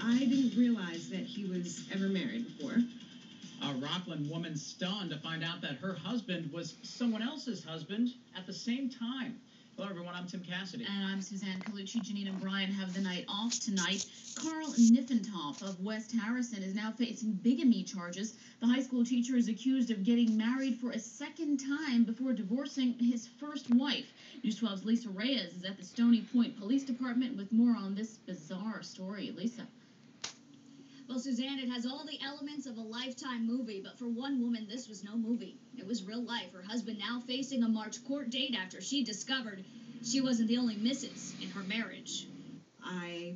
I didn't realize that he was ever married before. A Rockland woman stunned to find out that her husband was someone else's husband at the same time. Hello, everyone. I'm Tim Cassidy. And I'm Suzanne Colucci. Janine and Brian have the night off tonight. Carl Niffentoff of West Harrison is now facing bigamy charges. The high school teacher is accused of getting married for a second time before divorcing his first wife. News 12's Lisa Reyes is at the Stony Point Police Department with more on this bizarre story. Lisa. Well, Suzanne, it has all the elements of a Lifetime movie, but for one woman, this was no movie. It was real life. Her husband now facing a March court date after she discovered she wasn't the only missus in her marriage. I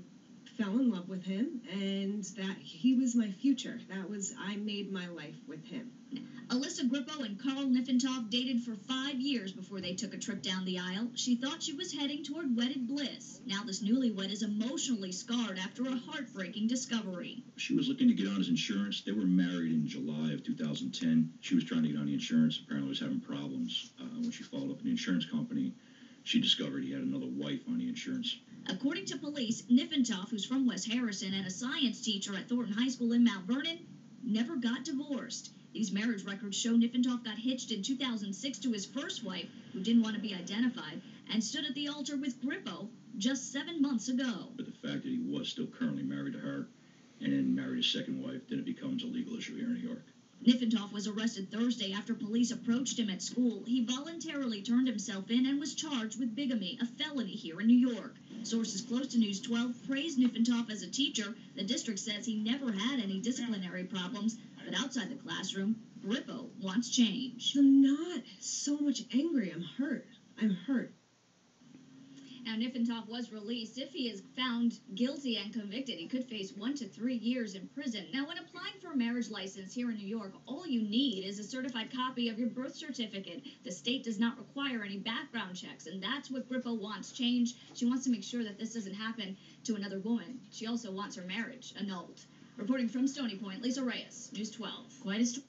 fell in love with him, and that he was my future. I made my life with him. Alyssa Grippo and Carl Niffentoff dated for 5 years before they took a trip down the aisle. She thought she was heading toward wedded bliss. Now this newlywed is emotionally scarred after a heartbreaking discovery. She was looking to get on his insurance. They were married in July of 2010. She was trying to get on the insurance. Apparently was having problems. When she followed up in the insurance company, she discovered he had another wife on the insurance. According to police, Niffentoff, who's from West Harrison and a science teacher at Thornton High School in Mount Vernon, never got divorced. These marriage records show Niffentoff got hitched in 2006 to his first wife, who didn't want to be identified, and stood at the altar with Grippo just 7 months ago. But the fact that he was still currently married to her and then married his second wife, then it becomes a legal issue here in New York. Niffentoff was arrested Thursday after police approached him at school. He voluntarily turned himself in and was charged with bigamy, a felony here in New York. Sources close to News 12 praised Niffentoff as a teacher. The district says he never had any disciplinary problems, but outside the classroom, Grippo wants change. I'm not so much angry. I'm hurt. I'm hurt. Now, Niffentoff was released. If he is found guilty and convicted, he could face 1 to 3 years in prison. Now, when applying for a marriage license here in New York, all you need is a certified copy of your birth certificate. The state does not require any background checks, and that's what Grippo wants change. She wants to make sure that this doesn't happen to another woman. She also wants her marriage annulled. Reporting from Stony Point, Lisa Reyes, News 12. Quite a story.